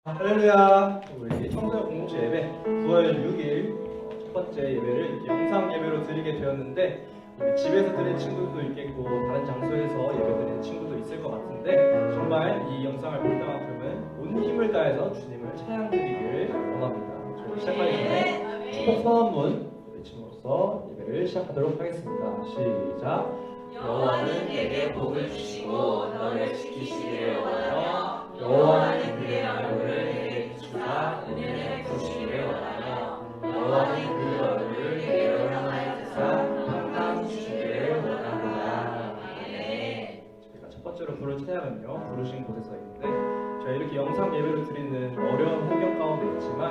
할렐루야. 우리 청소년 공동체 예배 9월 6일 첫 번째 예배를 이렇게 영상 예배로 드리게 되었는데, 우리 집에서 드릴 친구도 있겠고 다른 장소에서 예배 드리는 친구도 있을 것 같은데, 정말 이 영상을 볼 때만큼은 온 힘을 다해서 주님을 찬양 드리기를 원합니다. 저희 시작하기 전에 축복 선언문 외침으로써 예배를 시작하도록 하겠습니다. 시작. 여호와는 내게 복을 주시고 너를 지키시기를 원하며 여호와는 그의 얼굴을 내게 비추사 은혜를 주시기를 원하며 여호와는 그 얼굴을 내게 열어하여 주사 평강 주시기를 원합니다. 아멘. 저희가 첫 번째로 부를 찬양은요, 부르신 곳에서 있는데, 저희 이렇게 영상 예배를 드리는 어려운 환경 가운데 있지만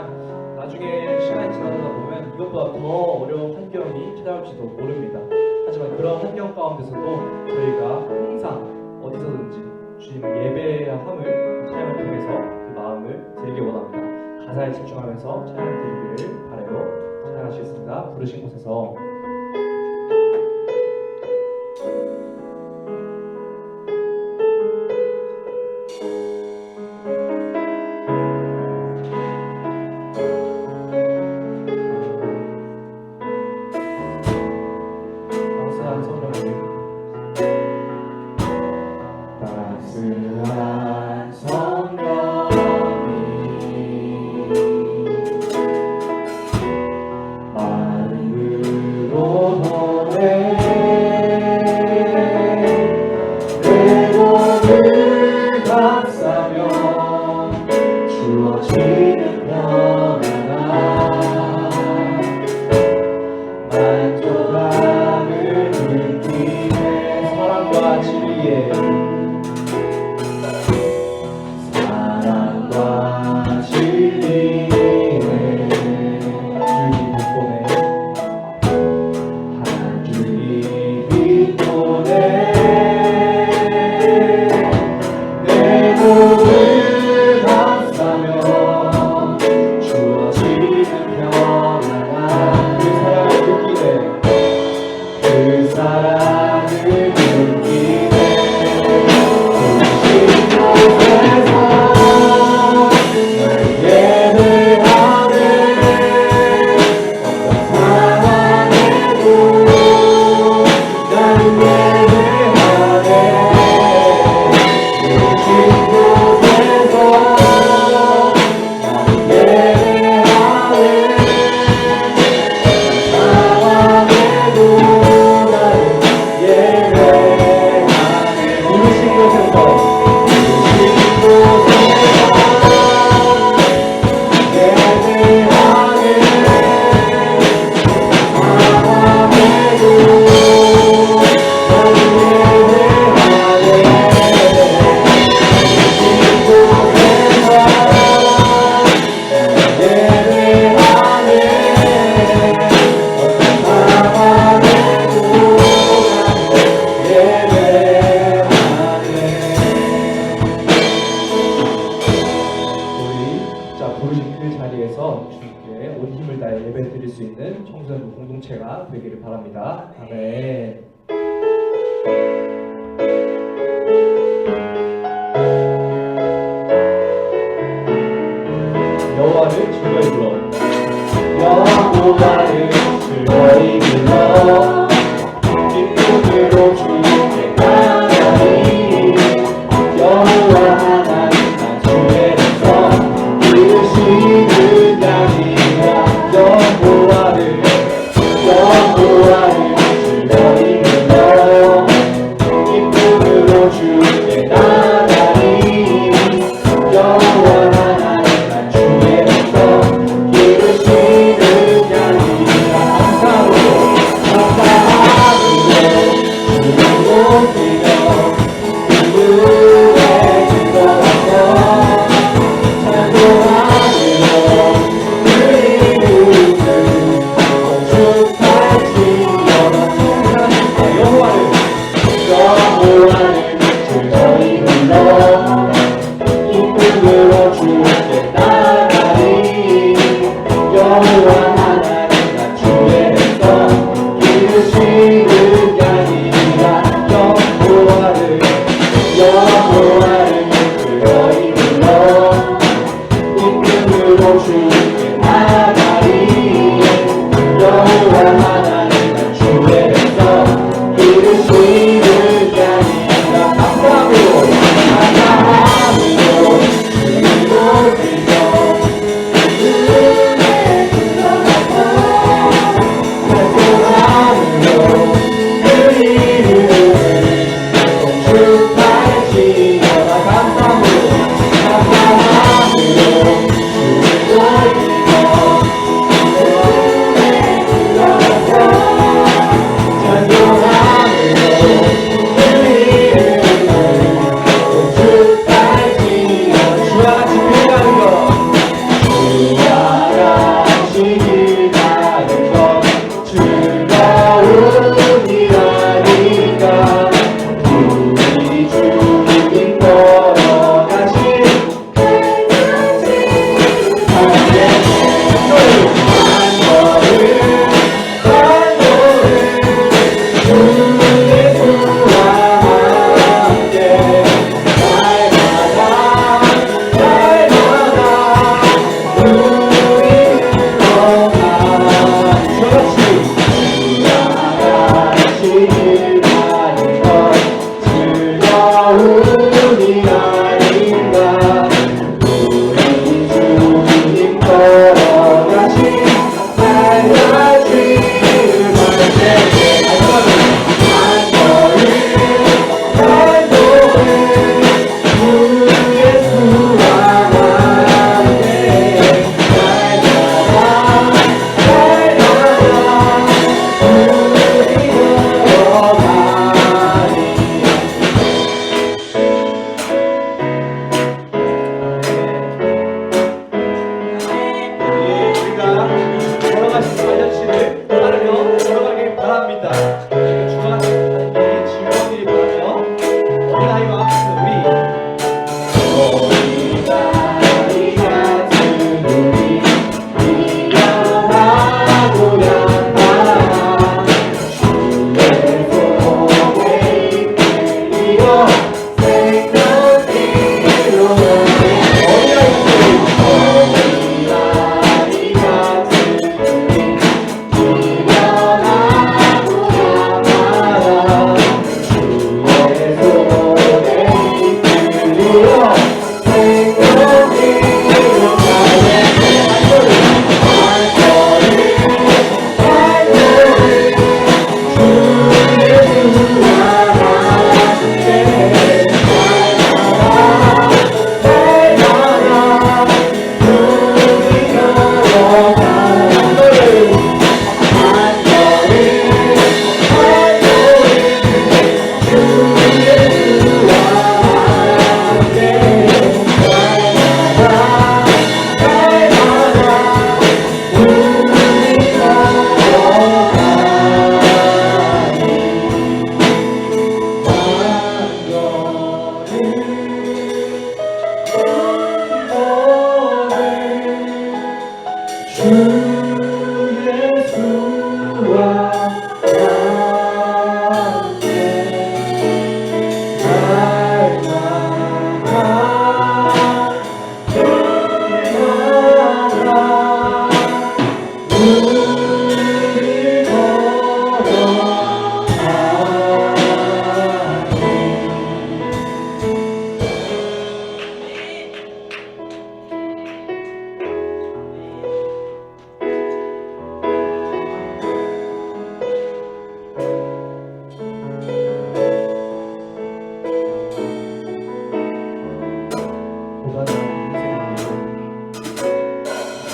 나중에 시간이 지나다 보면 이것보다 더 어려운 환경이 찾아올지도 모릅니다. 하지만 그런 환경 가운데서도 저희가 항상 어디서든지 주님을 예배해야 함을 찬양을 통해서 그 마음을 드리기 원합니다. 가사에 집중하면서 찬양 드리기를 바라요. 찬양하시겠습니다. 부르신 곳에서. 따스한 성령님, 따스한 성령님, 마음으로 노래 내 몸을 감싸며 주어지는 평안함 만족함을 느끼네. 사랑과 진리에 한 줄기 빛보네 내 몸을 감싸며 주어지는 평안함. 그 사랑을 느끼네. 부르신 곳에서 날 예배하네. 어떤 상황에도 나를 예배하네. 부르신 곳에서 나를 예배하네. 부르신 그 자리에서 주님께 온 힘을 다해 예배 드릴 수 있는 청소년 공동체가 되기를 바랍니다. 아멘. 여호와를 즐거이 불러. 여호와를 즐거이 불러. 기쁨으로 주님께 찬양하리. 여호와 하나님 나 주의 백성 이르시는 양이라. 여호와를 즐거이 불러. 기쁨으로 주께 나가리. 여호와 하나님 나 주의 백성 이르시는 양이라. 감사함으로 주를 높이며 기쁨에 즐거워하며 찬송하며 그 이름을 건축할지어다. 여호와를 즐거이 불러. 기쁨으로 주께 나가리. 여호와 하나님 나 주의 백성 이루시는 양이라. 여호와를 즐거이 불러.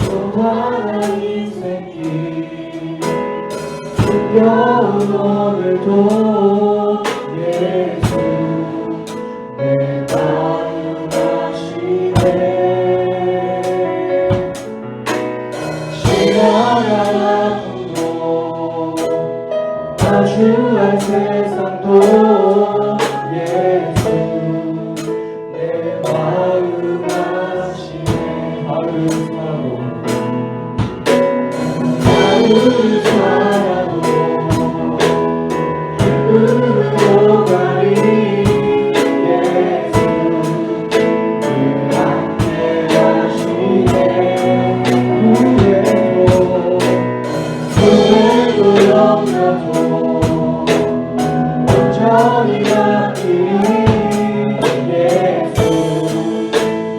고단한 인생길 힘겨운 오늘도 예수 내 마음 아시네 시간한 아픔도 마주할 세상도 예수 내 마음 아시네 하루 살고 하루를 살아도 기쁨으로 가리 예수 늘 함께 하시네 후회도 염려도 온전히 맡기리 예수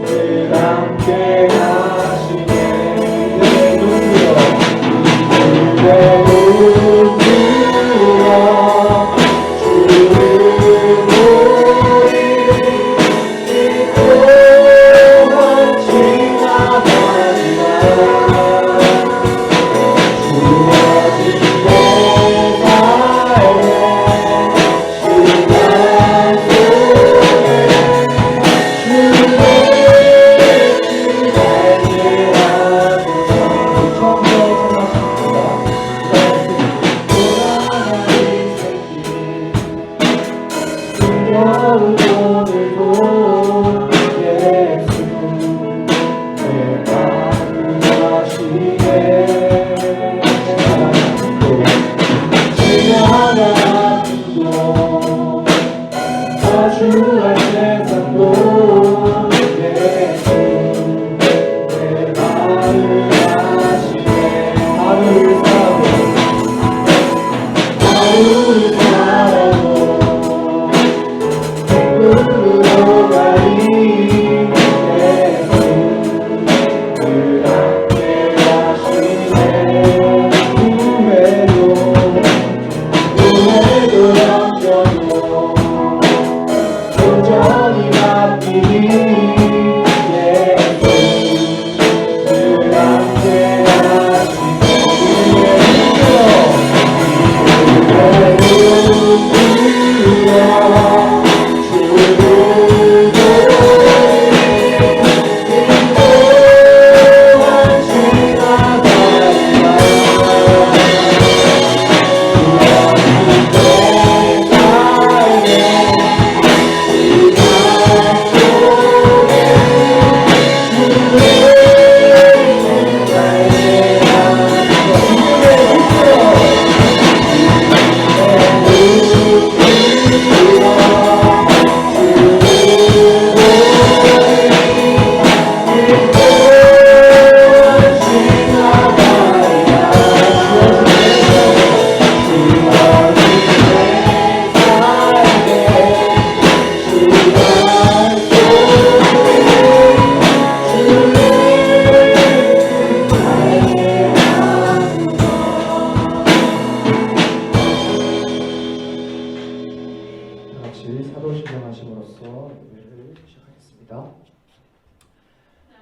늘 함께 하시네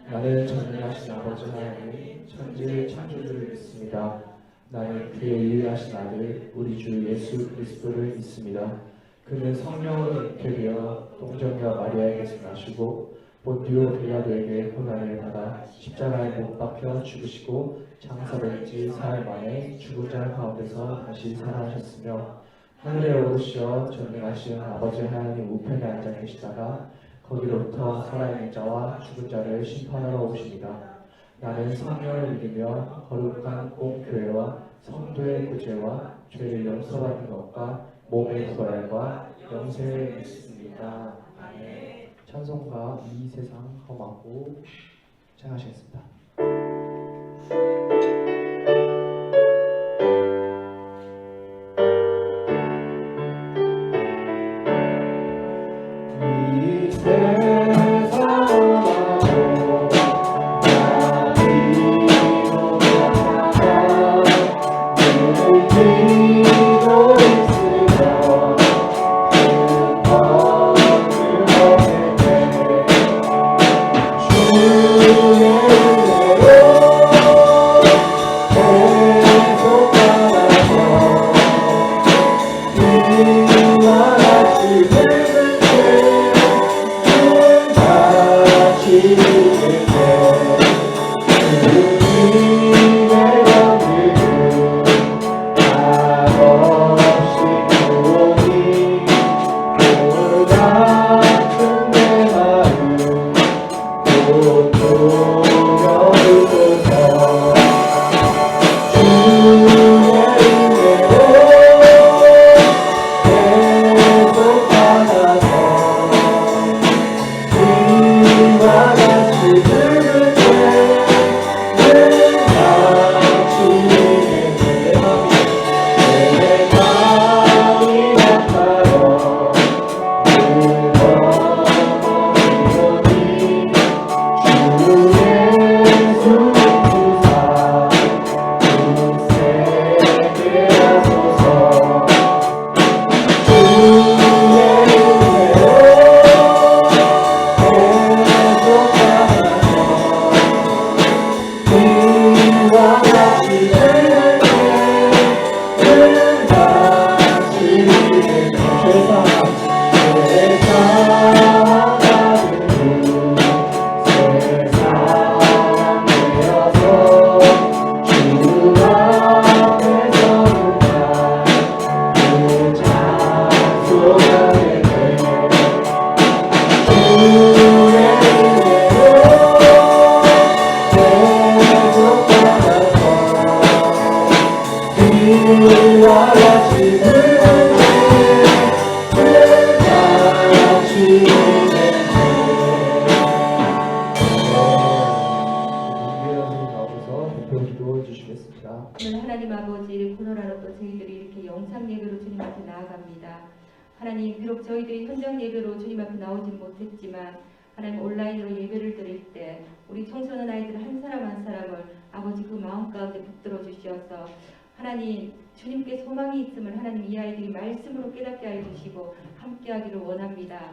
나는 전능하신 아버지 하나님 천지 창조주를 믿습니다. 나는 그의 유일하신 아들 우리 주 예수 그리스도를 믿습니다. 그는 성령으로 잉태되어 동정녀 마리아에게서 나시고 본디오 빌라도에게 고난을 받아 십자가에 못 박혀 죽으시고 장사된 지 사흘 만에 죽은 자 가운데서 다시 살아나셨으며 하늘에 오르시어 전능하신 아버지 하나님 우편에 앉아 계시다가 거기로부터 살아있는 자와 죽은 자를 심판하러 오십니다. 나는 성령을 믿으며 거룩한 공교회와 성도의 구제와 죄를 용서받는 것과 몸의 부활과 영생을 믿습니다. 아멘. 찬송가 이 세상 험하고 찬양하시겠습니다. 이 세상 험하고 나비로 만나가 눈을 뜨고 있으면 오늘 하나님 아버지 코로나로 또 저희들이 이렇게 영상 예배로 주님 앞에 나아갑니다. 하나님 비록 저희들이 현장 예배로 주님 앞에 나오진 못했지만 하나님 온라인으로 예배를 드릴 때 우리 청소년 아이들 한 사람 한 사람을 아버지 그 마음 가운데 붙들어 주시어서 하나님 주님께 소망이 있음을 하나님 이 아이들이 말씀으로 깨닫게 하여 주시고 함께 하기를 원합니다.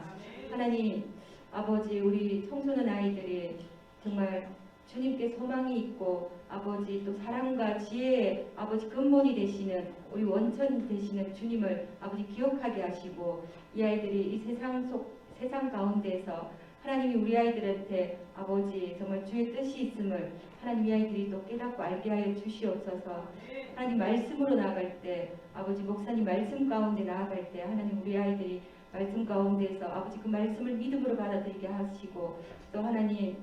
하나님 아버지 우리 청소년 아이들이 정말 주님께 소망이 있고 아버지 또 사랑과 지혜의 아버지 근본이 되시는 우리 원천이 되시는 주님을 아버지 기억하게 하시고 이 아이들이 이 세상 가운데서 하나님이 우리 아이들한테 아버지 정말 주의 뜻이 있음을 하나님 이 아이들이 또 깨닫고 알게 하여 주시옵소서. 하나님 말씀으로 나아갈 때 아버지 목사님 말씀 가운데 나아갈 때 하나님 우리 아이들이 말씀 가운데서 아버지 그 말씀을 믿음으로 받아들이게 하시고 또 하나님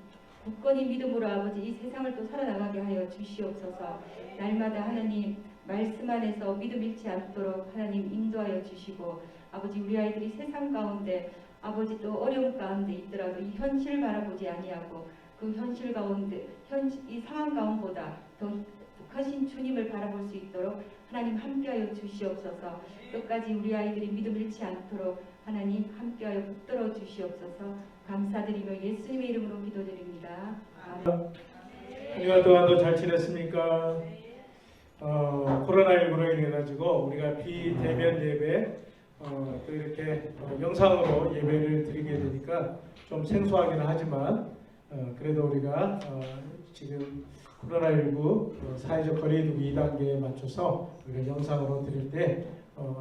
굳건히 믿음으로 아버지 이 세상을 또 살아나가게 하여 주시옵소서. 날마다 하나님 말씀 안에서 믿음 잃지 않도록 하나님 인도하여 주시고 아버지 우리 아이들이 세상 가운데 아버지 또 어려움 가운데 있더라도 이 현실을 바라보지 아니하고 그 현실 가운데 이 상황 가운데보다 더 크신 주님을 바라볼 수 있도록 하나님 함께하여 주시옵소서. 끝까지 우리 아이들이 믿음 잃지 않도록 하나님 함께하여 붙들어 주시옵소서. 감사드리며 예수님의 이름으로 기도드립니다. 아멘. 한 주간 동안도 잘 지냈습니까? 코로나19로 인해 가지고 우리가 비대면 예배 또 이렇게 영상으로 예배를 드리게 되니까 좀 생소하기는 하지만 그래도 우리가 지금 코로나19 사회적 거리두기 2단계에 맞춰서 우리가 영상으로 드릴 때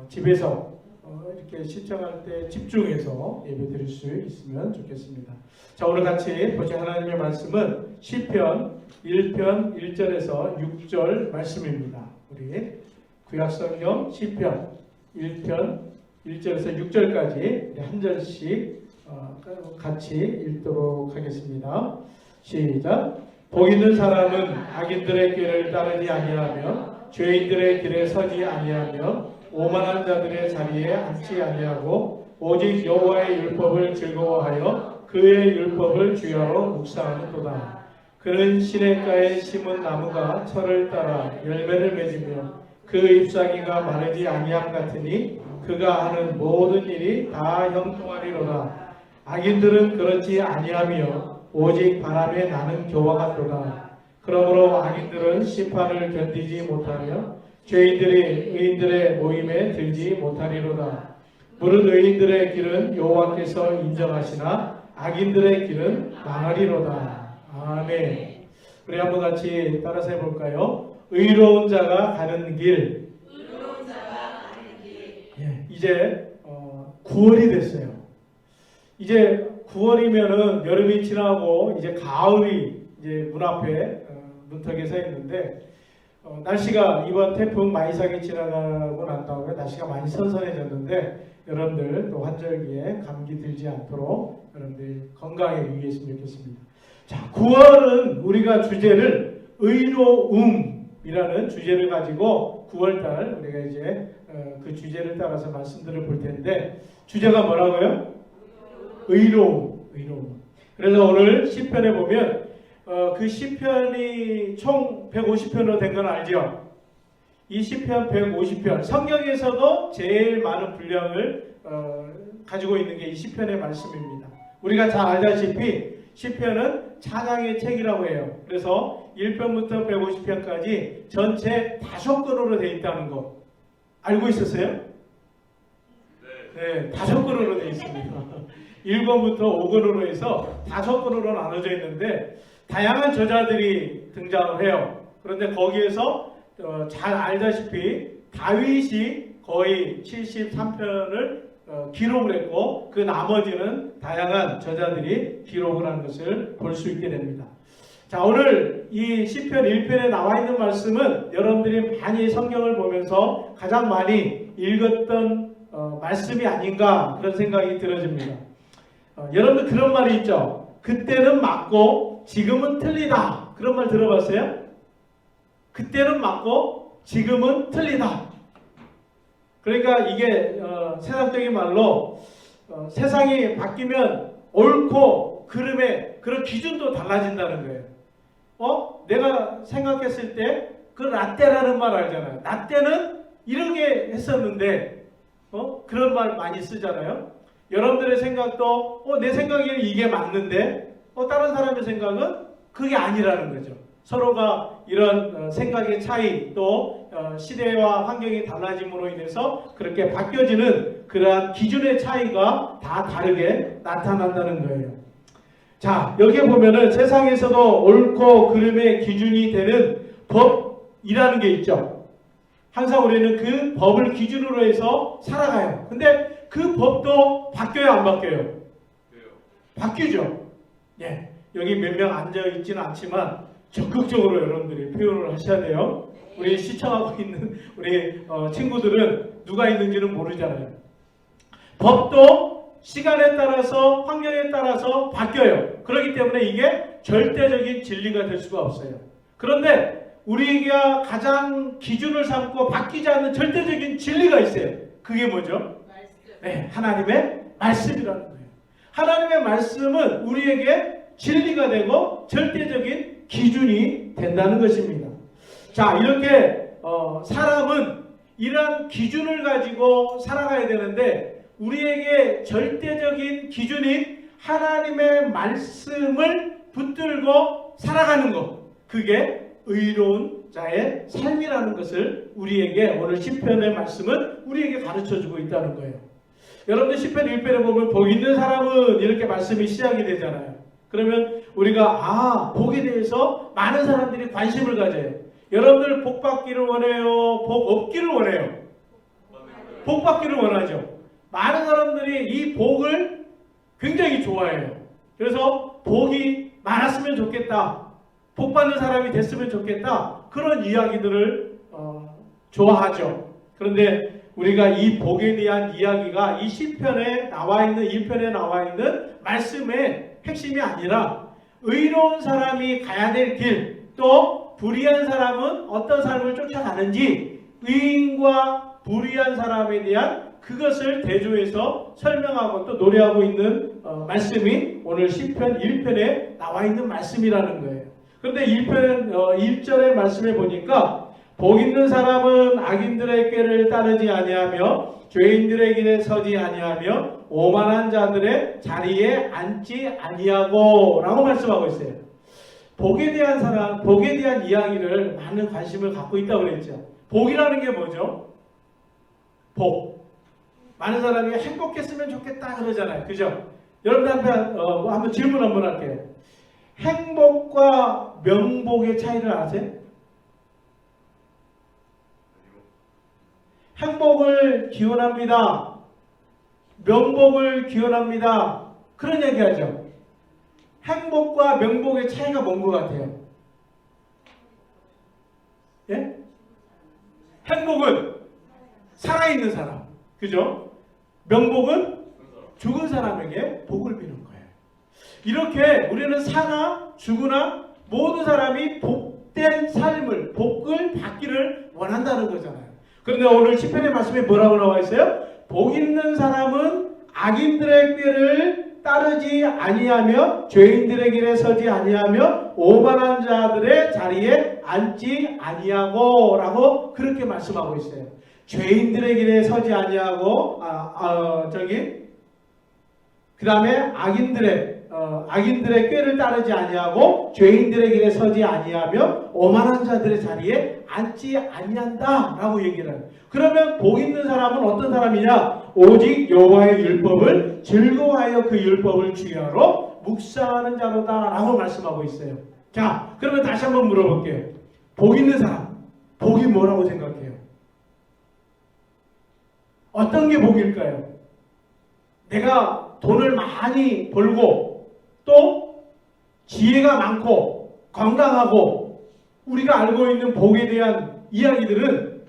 집에서 이렇게 신청할 때 집중해서 예배 드릴 수 있으면 좋겠습니다. 자, 오늘 같이 보실 하나님의 말씀은 시편 1편 1절에서 6절 말씀입니다. 우리 구약성경 시편 1편 1절에서 6절까지 한 절씩 같이 읽도록 하겠습니다. 시작. 복 있는 사람은 악인들의 길을 따르지 아니하며 죄인들의 길에 서지 아니하며 오만한 자들의 자리에 앉지 아니하고 오직 여호와의 율법을 즐거워하여 그의 율법을 주야로 묵상하는도다. 그는 시냇가에 심은 나무가 철을 따라 열매를 맺으며 그 잎사귀가 마르지 아니함 같으니 그가 하는 모든 일이 다 형통하리로다. 악인들은 그렇지 아니하며 오직 바람에 나는 겨와 같도다. 그러므로 악인들은 심판을 견디지 못하며 죄인들이 의인들의 모임에 들지 못하리로다. 무릇 의인들의 길은 여호와께서 인정하시나 악인들의 길은 망하리로다. 아멘. 우리 한번 같이 따라서 해볼까요? 의로운 자가 가는 길. 예, 이제 9월이 됐어요. 이제 9월이면은 여름이 지나고 이제 가을이 이제 문 앞에 문턱에 서 있는데 날씨가 이번 태풍 마이삭이 지나가고 난 다음에 날씨가 많이 선선해졌는데 여러분들 또 환절기에 감기 들지 않도록 여러분들 건강에 유의했으면 좋겠습니다. 자, 9월은 우리가 주제를 의로움이라는 주제를 가지고 9월달 우리가 이제 그 주제를 따라서 말씀들을 볼 텐데 주제가 뭐라고요? 의로움. 그래서 오늘 시편에 보면 그 시편이 총 150편으로 된 건 알죠? 이 시편 150편 성경에서도 제일 많은 분량을 가지고 있는 게 이 시편의 말씀입니다. 우리가 잘 알다시피 시편은 찬양의 책이라고 해요. 그래서 1편부터 150편까지 전체 5권으로 되어 있다는 거 알고 있었어요? 네, 5권으로 되어 있습니다. 1권부터 5권으로 해서 5권으로 나눠져 있는데 다양한 저자들이 등장을 해요. 그런데 거기에서 잘 알다시피 다윗이 거의 73편을 기록을 했고 그 나머지는 다양한 저자들이 기록을 한 것을 볼 수 있게 됩니다. 자, 오늘 이 시편 1편에 나와 있는 말씀은 여러분들이 많이 성경을 보면서 가장 많이 읽었던 말씀이 아닌가 그런 생각이 들어집니다. 여러분들 그런 말이 있죠. 그때는 맞고 지금은 틀리다. 그런 말 들어봤어요? 그때는 맞고 지금은 틀리다. 그러니까 이게 세상적인 말로 세상이 바뀌면 옳고 그름의 그런 기준도 달라진다는 거예요. 내가 생각했을 때 그 라떼라는 말 알잖아요. 라떼는 이렇게 했었는데 그런 말 많이 쓰잖아요. 여러분들의 생각도 내 생각에는 이게 맞는데 다른 사람의 생각은 그게 아니라는 거죠. 서로가 이런 생각의 차이 또 시대와 환경이 달라짐으로 인해서 그렇게 바뀌어지는 그러한 기준의 차이가 다 다르게 나타난다는 거예요. 자, 여기에 보면은 세상에서도 옳고 그름의 기준이 되는 법이라는 게 있죠. 항상 우리는 그 법을 기준으로 해서 살아가요. 근데 그 법도 바뀌어요, 안 바뀌어요? 바뀌죠. 예, 여기 몇 명 앉아 있지는 않지만 적극적으로 여러분들이 표현을 하셔야 돼요. 우리 시청하고 있는 우리 친구들은 누가 있는지는 모르잖아요. 법도 시간에 따라서 환경에 따라서 바뀌어요. 그렇기 때문에 이게 절대적인 진리가 될 수가 없어요. 그런데 우리가 가장 기준을 삼고 바뀌지 않는 절대적인 진리가 있어요. 그게 뭐죠? 네, 하나님의 말씀이라는 거예요. 하나님의 말씀은 우리에게 진리가 되고 절대적인 기준이 된다는 것입니다. 자, 이렇게 사람은 이러한 기준을 가지고 살아가야 되는데 우리에게 절대적인 기준인 하나님의 말씀을 붙들고 살아가는 것, 그게 의로운 자의 삶이라는 것을 우리에게 오늘 시편의 말씀은 우리에게 가르쳐주고 있다는 거예요. 여러분들 시편 1편에 보면 복 있는 사람은 이렇게 말씀이 시작이 되잖아요. 그러면 우리가 복에 대해서 많은 사람들이 관심을 가져요. 여러분들 복 받기를 원해요? 복 없기를 원해요? 복 받기를 원하죠. 많은 사람들이 이 복을 굉장히 좋아해요. 그래서 복이 많았으면 좋겠다. 복 받는 사람이 됐으면 좋겠다. 그런 이야기들을 좋아하죠. 그런데 우리가 이 복에 대한 이야기가 이 시편에 나와 있는 1편에 나와 있는 말씀의 핵심이 아니라 의로운 사람이 가야 될 길, 또 불의한 사람은 어떤 삶을 쫓아가는지 의인과 불의한 사람에 대한 그것을 대조해서 설명하고 또 노래하고 있는 말씀이 오늘 시편 1편에 나와 있는 말씀이라는 거예요. 그런데 1절의 말씀에 보니까 복 있는 사람은 악인들의 꾀를 따르지 아니하며 죄인들의 길에 서지 아니하며 오만한 자들의 자리에 앉지 아니하고 라고 말씀하고 있어요. 복에 대한 이야기를 많은 관심을 갖고 있다고 그랬죠. 복이라는 게 뭐죠? 복. 많은 사람이 행복했으면 좋겠다 그러잖아요. 그죠? 여러분들한테 한번 질문 한번 할게요. 행복과 명복의 차이를 아세요? 행복을 기원합니다. 명복을 기원합니다. 그런 얘기하죠. 행복과 명복의 차이가 뭔 것 같아요? 예? 행복은 살아있는 사람. 그죠? 명복은 죽은 사람에게 복을 비는 거예요. 이렇게 우리는 사나 죽으나 모든 사람이 복된 삶을, 복을 받기를 원한다는 거잖아요. 그런데 오늘 시편의 말씀에 뭐라고 나와 있어요? 복 있는 사람은 악인들의 꾀를 따르지 아니하며 죄인들의 길에 서지 아니하며 오만한 자들의 자리에 앉지 아니하고 라고 그렇게 말씀하고 있어요. 죄인들의 길에 서지 아니하고 그 다음에 악인들의 꾀를 따르지 아니하고 죄인들의 길에 서지 아니하며 오만한 자들의 자리에 앉지 아니한다 라고 얘기를 해요. 그러면 복 있는 사람은 어떤 사람이냐? 오직 여호와의 율법을 즐거워하여 그 율법을 주야로 묵상하는 자로다 라고 말씀하고 있어요. 자, 그러면 다시 한번 물어볼게요. 복 있는 사람, 복이 뭐라고 생각해요? 어떤 게 복일까요? 내가 돈을 많이 벌고 또 지혜가 많고 건강하고 우리가 알고 있는 복에 대한 이야기들은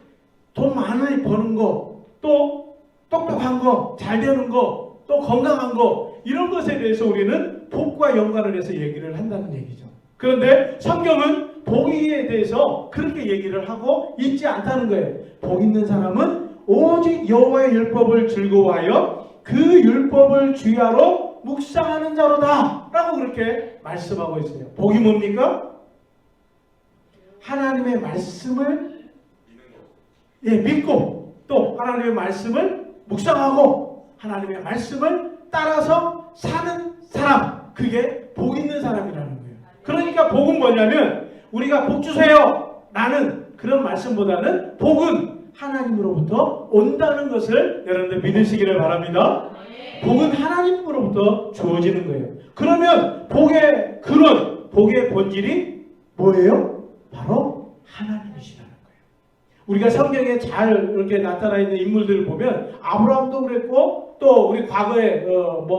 돈 많이 버는 거, 또 똑똑한 거, 잘 되는 거, 또 건강한 거 이런 것에 대해서 우리는 복과 연관을 해서 얘기를 한다는 얘기죠. 그런데 성경은 복에 대해서 그렇게 얘기를 하고 있지 않다는 거예요. 복 있는 사람은 오직 여호와의 율법을 즐거워하여 그 율법을 주야로 묵상하는 자로다 라고 그렇게 말씀하고 있어요. 복이 뭡니까? 하나님의 말씀을 믿고 또 하나님의 말씀을 묵상하고 하나님의 말씀을 따라서 사는 사람, 그게 복 있는 사람이라는 거예요. 그러니까 복은 뭐냐면 우리가 복 주세요 라는 그런 말씀보다는 복은 하나님으로부터 온다는 것을 여러분들 믿으시기를 바랍니다. 복은 하나님으로부터 주어지는 거예요. 그러면 복의 근원, 복의 본질이 뭐예요? 바로 하나님이시라는 거예요. 우리가 성경에 잘 이렇게 나타나 있는 인물들을 보면 아브라함도 그랬고 또 우리 과거에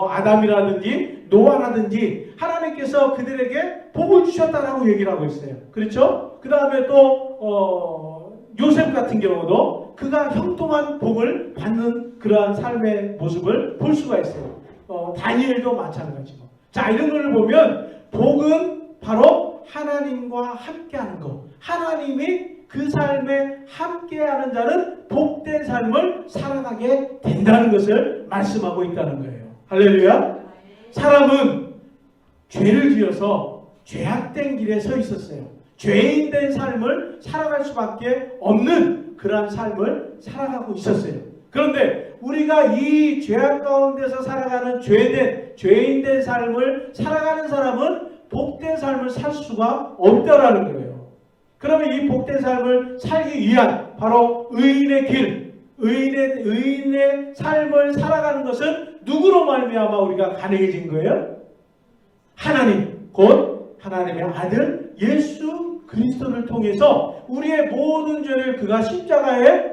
아담이라든지 노아라든지 하나님께서 그들에게 복을 주셨다라고 얘기를 하고 있어요. 그렇죠? 그 다음에 또 요셉 같은 경우도 그가 형통한 복을 받는 그러한 삶의 모습을 볼 수가 있어요. 다니엘도 마찬가지고. 자, 이런 걸 보면 복은 바로 하나님과 함께하는 것. 하나님이 그 삶에 함께하는 자는 복된 삶을 살아가게 된다는 것을 말씀하고 있다는 거예요. 할렐루야. 사람은 죄를 지어서 죄악된 길에 서 있었어요. 죄인된 삶을 살아갈 수밖에 없는 그러한 삶을 살아가고 있었어요. 그런데 우리가 이 죄악 가운데서 살아가는 죄인된 삶을 살아가는 사람은 복된 삶을 살 수가 없다라는 거예요. 그러면 이 복된 삶을 살기 위한 바로 의인의 길, 의인의 삶을 살아가는 것은 누구로 말미암아 우리가 가능해진 거예요? 하나님, 곧 하나님의 아들 예수 그리스도를 통해서 우리의 모든 죄를 그가 십자가에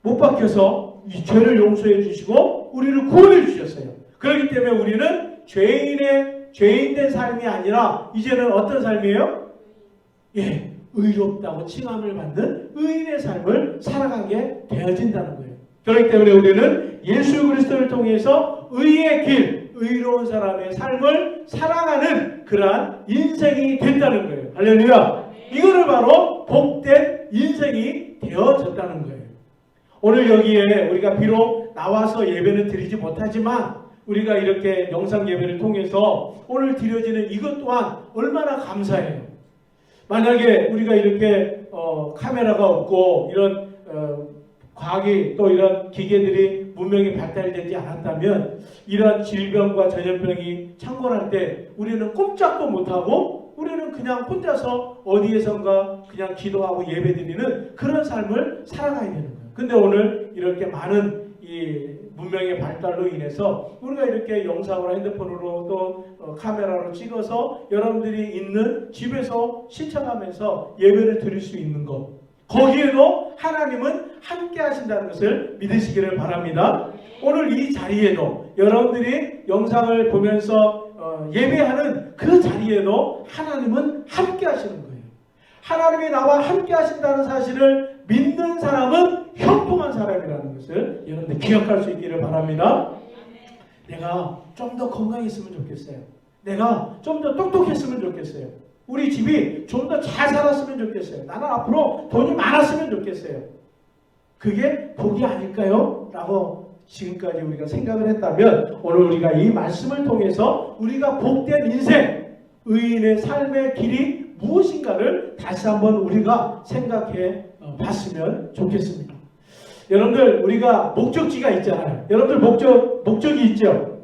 못 박혀서 이 죄를 용서해 주시고 우리를 구원해 주셨어요. 그렇기 때문에 우리는 죄인된 삶이 아니라 이제는 어떤 삶이에요? 의롭다고 칭함을 받는 의인의 삶을 살아가게 되어진다는 거예요. 그렇기 때문에 우리는 예수 그리스도를 통해서 의의 길, 의로운 사람의 삶을 사랑하는 그러한 인생이 됐다는 거예요. 할렐루야. 이거를 바로 복된 인생이 되어졌다는 거예요. 오늘 여기에 우리가 비록 나와서 예배는 드리지 못하지만 우리가 이렇게 영상 예배를 통해서 오늘 드려지는 이것 또한 얼마나 감사해요. 만약에 우리가 이렇게 카메라가 없고 이런 과학이 또 이런 기계들이 문명이 발달되지 않았다면 이런 질병과 전염병이 창궐할 때 우리는 꼼짝도 못하고 우리는 그냥 혼자서 어디에선가 그냥 기도하고 예배드리는 그런 삶을 살아가야 되는 거예요. 근데 오늘 이렇게 많은 이 문명의 발달로 인해서 우리가 이렇게 영상으로 핸드폰으로 또 카메라로 찍어서 여러분들이 있는 집에서 시청하면서 예배를 드릴 수 있는 것, 거기에도 하나님은 함께 하신다는 것을 믿으시기를 바랍니다. 오늘 이 자리에도 여러분들이 영상을 보면서 예배하는 그 자리에도 하나님은 함께 하시는 거예요. 하나님이 나와 함께 하신다는 사실을 믿는 사람은 형통한 사람이라는 것을 여러분들 기억할 수 있기를 바랍니다. 내가 좀 더 건강했으면 좋겠어요. 내가 좀 더 똑똑했으면 좋겠어요. 우리 집이 좀 더 잘 살았으면 좋겠어요. 나는 앞으로 돈이 많았으면 좋겠어요. 그게 복이 아닐까요? 라고 지금까지 우리가 생각을 했다면 오늘 우리가 이 말씀을 통해서 우리가 복된 인생, 의인의 삶의 길이 무엇인가를 다시 한번 우리가 생각해 봤으면 좋겠습니다. 여러분들 우리가 목적지가 있잖아요. 여러분들 목적이 있죠.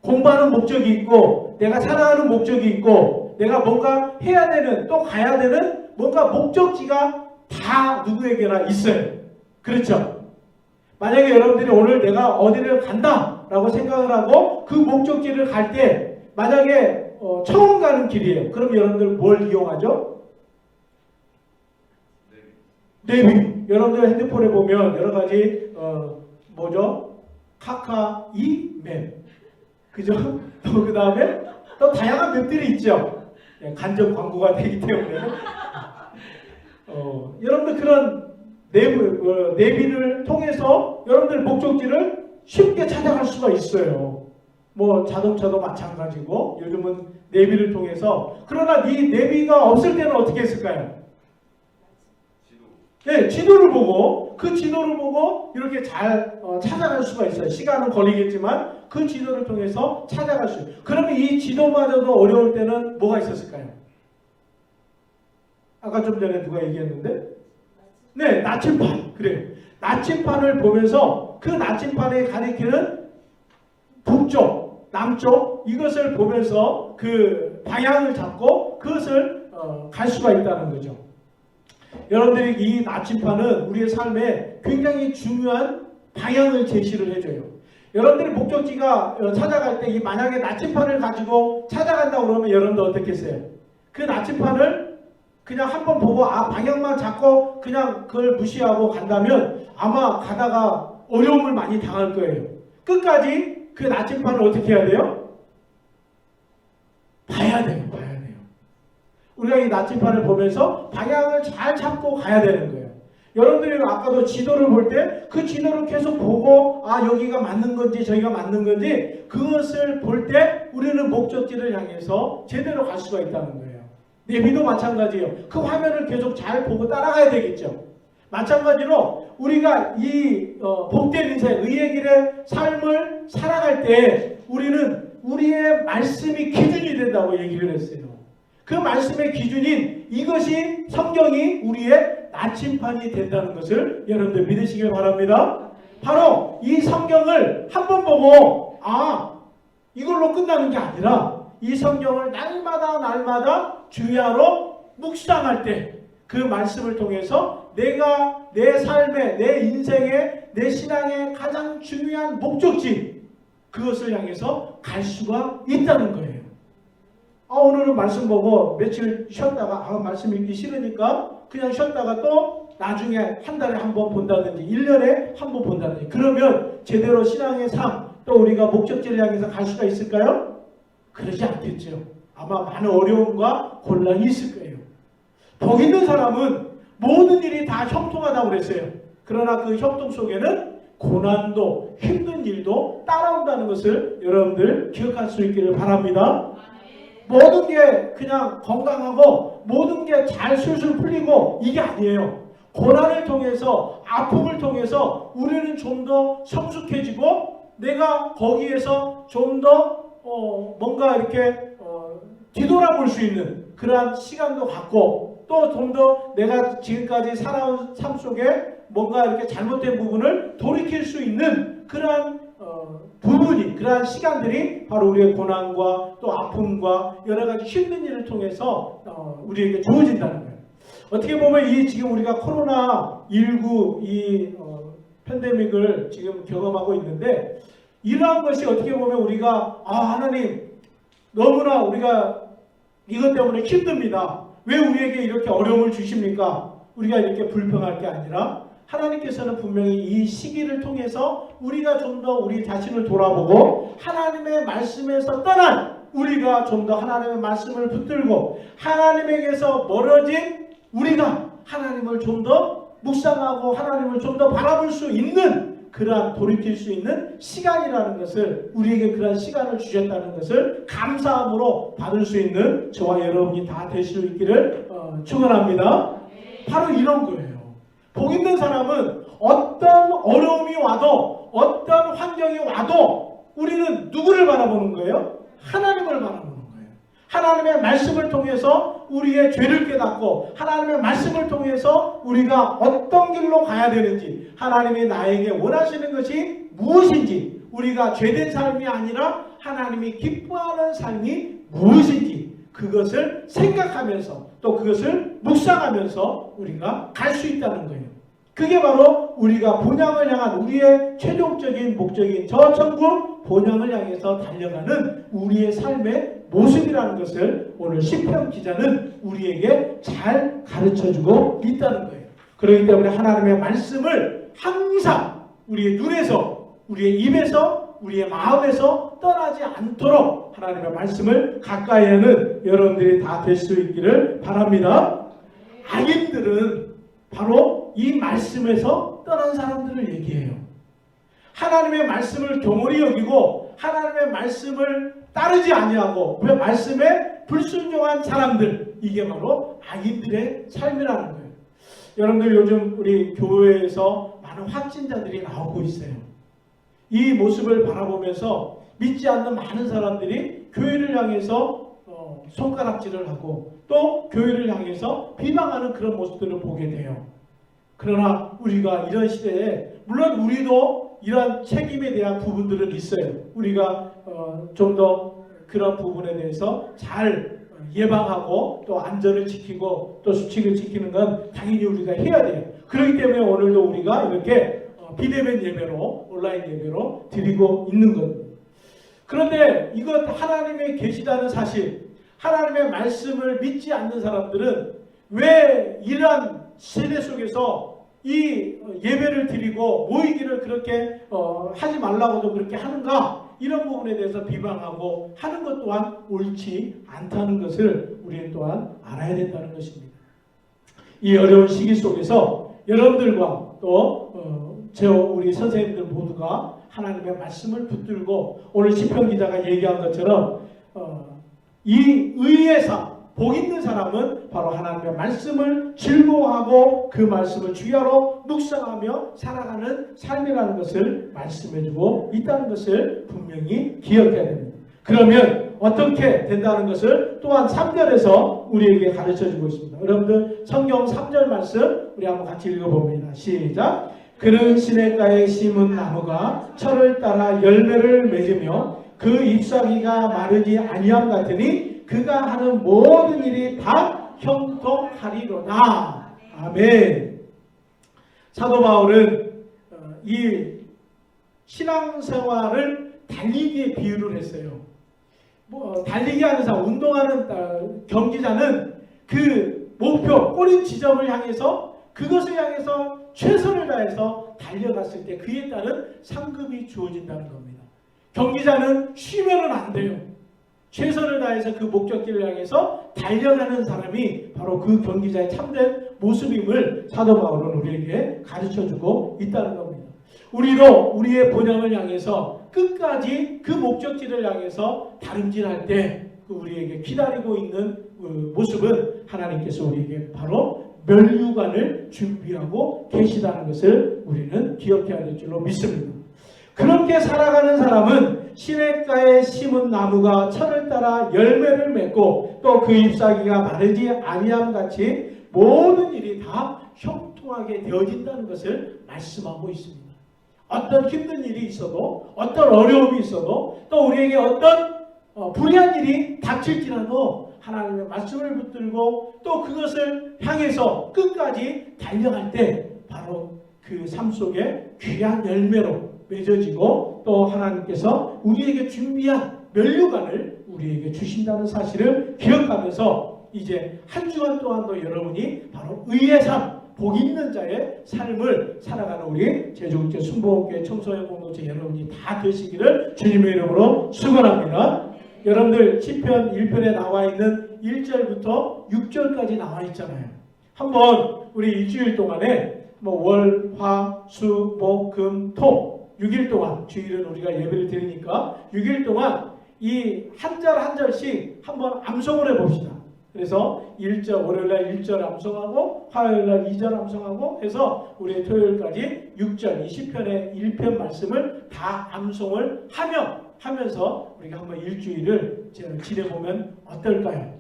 공부하는 목적이 있고 내가 살아가는 목적이 있고 내가 뭔가 해야 되는 또 가야 되는 뭔가 목적지가 다 누구에게나 있어요. 그렇죠? 만약에 여러분들이 오늘 내가 어디를 간다 라고 생각을 하고 그 목적지를 갈 때 만약에 처음 가는 길이에요. 그럼 여러분들 뭘 이용하죠? 내비. 여러분들 핸드폰에 보면 여러 가지 뭐죠? 카카 맵. 그죠? 또 그 다음에 또 다양한 맵들이 있죠. 간접 광고가 되기 때문에 여러분들 그런 내비를 통해서 여러분들 목적지를 쉽게 찾아갈 수가 있어요. 뭐 자동차도 마찬가지고 요즘은 내비를 통해서. 그러나 이 내비가 없을 때는 어떻게 했을까요? 네, 지도를 보고 그 지도를 보고 이렇게 잘 찾아갈 수가 있어요. 시간은 걸리겠지만 그 지도를 통해서 찾아갈 수 있어요. 그러면 이 지도마저도 어려울 때는 뭐가 있었을까요? 아까 좀 전에 누가 얘기했는데 네, 나침반. 그래요. 나침반을 보면서 그 나침반에 가리키는 북쪽, 남쪽 이것을 보면서 그 방향을 잡고 그것을 갈 수가 있다는 거죠. 여러분들이 이 나침반은 우리의 삶에 굉장히 중요한 방향을 제시를 해줘요. 여러분들이 목적지가 찾아갈 때 이 만약에 나침반을 가지고 찾아간다고 그러면 여러분들 어떻게 했어요? 그 나침반을 그냥 한번 보고 방향만 잡고 그냥 그걸 무시하고 간다면 아마 가다가 어려움을 많이 당할 거예요. 끝까지 그 나침반을 어떻게 해야 돼요? 봐야 돼요. 우리가 이 나침반을 보면서 방향을 잘 잡고 가야 되는 거예요. 여러분들이 아까도 지도를 볼 때 그 지도를 계속 보고 여기가 맞는 건지 저기가 맞는 건지 그것을 볼 때 우리는 목적지를 향해서 제대로 갈 수가 있다는 거예요. 내비도 마찬가지예요. 그 화면을 계속 잘 보고 따라가야 되겠죠. 마찬가지로 우리가 이 복된 인생, 의의 길의 삶을 살아갈 때 우리는 우리의 말씀이 기준이 된다고 얘기를 했어요. 그 말씀의 기준인 이것이 성경이 우리의 나침반이 된다는 것을 여러분들 믿으시길 바랍니다. 바로 이 성경을 한번 보고 이걸로 끝나는 게 아니라 이 성경을 날마다 주야로 묵상할 때 그 말씀을 통해서 내가 내 삶의, 내 인생의, 내 신앙의 가장 중요한 목적지 그것을 향해서 갈 수가 있다는 거예요. 오늘은 말씀 보고 며칠 쉬었다가 말씀 읽기 싫으니까 그냥 쉬었다가 또 나중에 한 달에 한 번 본다든지 1년에 한 번 본다든지 그러면 제대로 신앙의 삶 또 우리가 목적지를 향해서 갈 수가 있을까요? 그러지 않겠죠. 아마 많은 어려움과 곤란이 있을 거예요. 복 있는 사람은 모든 일이 다 형통하다고 그랬어요. 그러나 그 형통 속에는 고난도 힘든 일도 따라온다는 것을 여러분들 기억할 수 있기를 바랍니다. 모든 게 그냥 건강하고 모든 게 잘 술술 풀리고 이게 아니에요. 고난을 통해서 아픔을 통해서 우리는 좀 더 성숙해지고 내가 거기에서 좀 더 뭔가 이렇게 뒤돌아볼 수 있는 그러한 시간도 갖고 또 좀 더 내가 지금까지 살아온 삶 속에 뭔가 이렇게 잘못된 부분을 돌이킬 수 있는 그러한 부분이 그러한 시간들이 바로 우리의 고난과 또 아픔과 여러 가지 힘든 일을 통해서 우리에게 주어진다는 거예요. 어떻게 보면 이 지금 우리가 코로나19 이 팬데믹을 지금 경험하고 있는데 이러한 것이 어떻게 보면 우리가 하나님 너무나 우리가 이것 때문에 힘듭니다. 왜 우리에게 이렇게 어려움을 주십니까? 우리가 이렇게 불평할 게 아니라 하나님께서는 분명히 이 시기를 통해서 우리가 좀 더 우리 자신을 돌아보고 하나님의 말씀에서 떠난 우리가 좀 더 하나님의 말씀을 붙들고 하나님에게서 멀어진 우리가 하나님을 좀 더 묵상하고 하나님을 좀 더 바라볼 수 있는 그러한 돌이킬 수 있는 시간이라는 것을 우리에게 그러한 시간을 주셨다는 것을 감사함으로 받을 수 있는 저와 여러분이 다 될 수 있기를 축원합니다. 바로 이런 거예요. 복 있는 사람은 어떤 어려움이 와도 어떤 환경이 와도 우리는 누구를 바라보는 거예요? 하나님을 바라보는 거예요. 하나님의 말씀을 통해서 우리의 죄를 깨닫고 하나님의 말씀을 통해서 우리가 어떤 길로 가야 되는지 하나님이 나에게 원하시는 것이 무엇인지 우리가 죄된 삶이 아니라 하나님이 기뻐하는 삶이 무엇인지 그것을 생각하면서 또 그것을 묵상하면서 우리가 갈 수 있다는 거예요. 그게 바로 우리가 본향을 향한 우리의 최종적인 목적인 저 천국 본향을 향해서 달려가는 우리의 삶의 모습이라는 것을 오늘 시편 기자는 우리에게 잘 가르쳐주고 있다는 거예요. 그렇기 때문에 하나님의 말씀을 항상 우리의 눈에서 우리의 입에서 우리의 마음에서 떠나지 않도록 하나님의 말씀을 가까이 하는 여러분들이 다 될 수 있기를 바랍니다. 악인들은 바로 이 말씀에서 떠난 사람들을 얘기해요. 하나님의 말씀을 경홀히 여기고 하나님의 말씀을 따르지 아니하고 그 말씀에 불순종한 사람들 이게 바로 악인들의 삶이라는 거예요. 여러분들 요즘 우리 교회에서 많은 확진자들이 나오고 있어요. 이 모습을 바라보면서 믿지 않는 많은 사람들이 교회를 향해서 손가락질을 하고 또 교회를 향해서 비방하는 그런 모습들을 보게 돼요. 그러나 우리가 이런 시대에 물론 우리도 이런 책임에 대한 부분들은 있어요. 우리가 좀 더 그런 부분에 대해서 잘 예방하고 또 안전을 지키고 또 수칙을 지키는 건 당연히 우리가 해야 돼요. 그렇기 때문에 오늘도 우리가 이렇게 비대면 예배로 온라인 예배로 드리고 있는 겁니다. 그런데 이것 하나님의 계시다는 사실 하나님의 말씀을 믿지 않는 사람들은 왜 이러한 세대 속에서 이 예배를 드리고 모이기를 그렇게 하지 말라고도 그렇게 하는가 이런 부분에 대해서 비방하고 하는 것 또한 옳지 않다는 것을 우리는 또한 알아야 된다는 것입니다. 이 어려운 시기 속에서 여러분들과 또 우리 선생님들 모두가 하나님의 말씀을 붙들고 오늘 시편 기자가 얘기한 것처럼 이 의의 삶 복 있는 사람은 바로 하나님의 말씀을 즐거워하고 그 말씀을 주야로 묵상하며 살아가는 삶이라는 것을 말씀해주고 있다는 것을 분명히 기억해야 됩니다. 그러면 어떻게 된다는 것을 또한 3절에서 우리에게 가르쳐주고 있습니다. 여러분들 성경 3절 말씀 우리 한번 같이 읽어봅니다. 시작. 그는 시냇가에 심은 나무가 철을 따라 열매를 맺으며 그 잎사귀가 마르지 아니함 같으니 그가 하는 모든 일이 다 형통하리로다. 아멘. 사도 바울은 이 신앙생활을 달리기에 비유를 했어요. 달리기 하는 사람, 운동하는 경기자는 그 목표, 꼬린 지점을 향해서 그것을 향해서 최선을 다해서 달려갔을 때 그에 따른 상급이 주어진다는 겁니다. 경기자는 쉬면은 안 돼요. 최선을 다해서 그 목적지를 향해서 달려가는 사람이 바로 그 경기자의 참된 모습임을 사도 바울은 우리에게 가르쳐주고 있다는 겁니다. 우리도 우리의 본향을 향해서 끝까지 그 목적지를 향해서 다름질할 때 그 우리에게 기다리고 있는 그 모습은 하나님께서 우리에게 바로 멸류관을 준비하고 계시다는 것을 우리는 기억해야 될 줄로 믿습니다. 그렇게 살아가는 사람은 시냇가에 심은 나무가 철을 따라 열매를 맺고 또 그 잎사귀가 마르지 아니함 같이 모든 일이 다 형통하게 되어진다는 것을 말씀하고 있습니다. 어떤 힘든 일이 있어도 어떤 어려움이 있어도 또 우리에게 어떤 불의한 일이 닥칠지라도 하나님의 말씀을 붙들고 또 그것을 향해서 끝까지 달려갈 때 바로 그 삶 속에 귀한 열매로 맺어지고 또 하나님께서 우리에게 준비한 멸류관을 우리에게 주신다는 사실을 기억하면서 이제 한 주간 동안도 여러분이 바로 의의 삶, 복 있는 자의 삶을 살아가는 우리 제주국제 순복음교회 청소년 공동체 여러분이 다 되시기를 주님의 이름으로 축원합니다. 여러분들 시편 1편에 나와 있는 1절부터 6절까지 나와 있잖아요. 한번 우리 일주일 동안에 월, 화, 수, 목, 금, 토 6일 동안 주일은 우리가 예배를 드리니까 6일 동안 이 한 절 한 절씩 한번 암송을 해봅시다. 그래서 1절 월요일날 1절 암송하고 화요일날 2절 암송하고 해서 우리 토요일까지 6절 이 시편의 1편 말씀을 다 암송을 하면서 우리가 한번 일주일을 지내보면 어떨까요?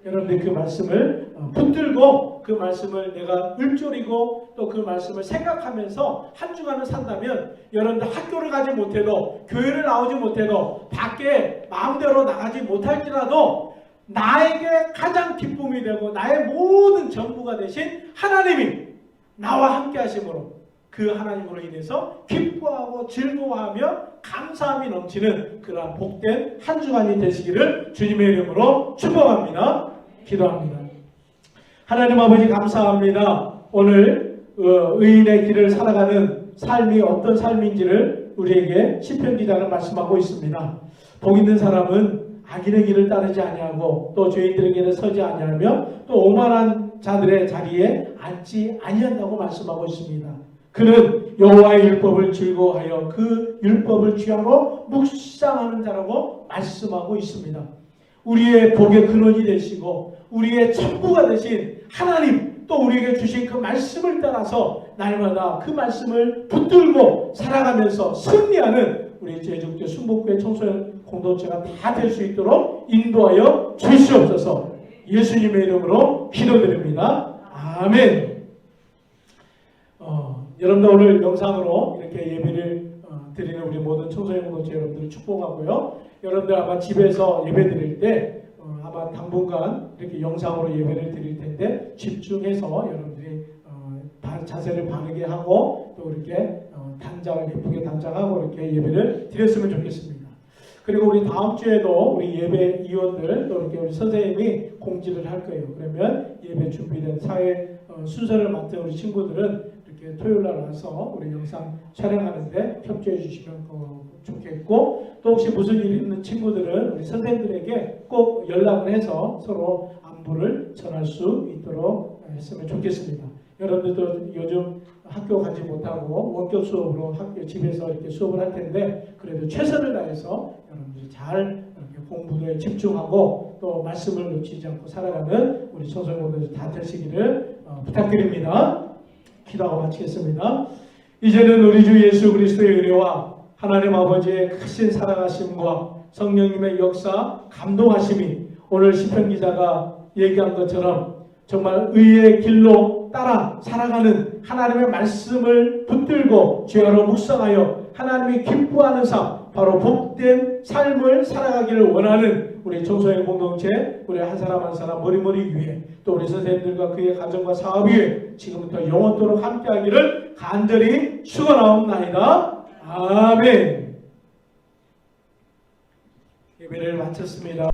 여러분들 그 말씀을 붙들고 그 말씀을 내가 읊조리고 또 그 말씀을 생각하면서 한 주간을 산다면 여러분들 학교를 가지 못해도 교회를 나오지 못해도 밖에 마음대로 나가지 못할지라도 나에게 가장 기쁨이 되고 나의 모든 전부가 되신 하나님이 나와 함께 하심으로 그 하나님으로 인해서 기뻐하고 즐거워하며 감사함이 넘치는 그러한 복된 한 주간이 되시기를 주님의 이름으로 축복합니다. 기도합니다. 하나님 아버지 감사합니다. 오늘 의인의 길을 살아가는 삶이 어떤 삶인지를 우리에게 시편 기자는 말씀하고 있습니다. 복 있는 사람은 악인의 길을 따르지 아니하고 또 죄인들의 길에 서지 아니하며 또 오만한 자들의 자리에 앉지 아니한다고 말씀하고 있습니다. 그는 여호와의 율법을 즐거워하여 그 율법을 취하로 묵상하는 자라고 말씀하고 있습니다. 우리의 복의 근원이 되시고 우리의 천부가 되신 하나님 또 우리에게 주신 그 말씀을 따라서 날마다 그 말씀을 붙들고 살아가면서 승리하는 우리 제주국제 순복교회 청소년 공동체가 다 될 수 있도록 인도하여 주시옵소서. 예수님의 이름으로 기도드립니다. 아멘. 여러분들 오늘 영상으로 이렇게 예배를 드리는 우리 모든 청소년 공동체 여러분들을 축복하고요. 여러분들 아마 집에서 예배 드릴 때 아마 당분간 이렇게 영상으로 예배를 드릴 텐데 집중해서 여러분들이 자세를 바르게 하고 또 이렇게 단장을 예쁘게 단장하고 이렇게 예배를 드렸으면 좋겠습니다. 그리고 우리 다음 주에도 우리 예배 위원들 또 이렇게 우리 선생님이 공지를 할 거예요. 그러면 예배 준비된 사회 순서를 맡은 우리 친구들은 이렇게 토요일 날 와서 우리 영상 촬영하는데 협조해 주시면 좋겠고 또 혹시 무슨 일이 있는 친구들은 우리 선생님들에게 꼭 연락을 해서 서로 안부를 전할 수 있도록 했으면 좋겠습니다. 여러분들도 요즘 학교 가지 못하고 원격 수업으로 학교 집에서 이렇게 수업을 할 텐데 그래도 최선을 다해서 여러분들이 잘 이렇게 공부에 집중하고 또 말씀을 놓치지 않고 살아가는 우리 청소년들 다 되시기를 부탁드립니다. 기도하고 마치겠습니다. 이제는 우리 주 예수 그리스도의 은혜와 하나님 아버지의 크신 사랑하심과 성령님의 역사 감동하심이 오늘 시편 기자가 얘기한 것처럼 정말 의의 길로 따라 살아가는 하나님의 말씀을 붙들고 죄로 묵상하여 하나님이 기뻐하는 삶 바로 복된 삶을 살아가기를 원하는 우리 청소년 공동체 우리 한 사람 한 사람 머리머리 위에 또 우리 선생님들과 그의 가정과 사업 위에 지금부터 영원토록 함께하기를 간절히 축원하옵나이다. 아멘. 예배를 마쳤습니다.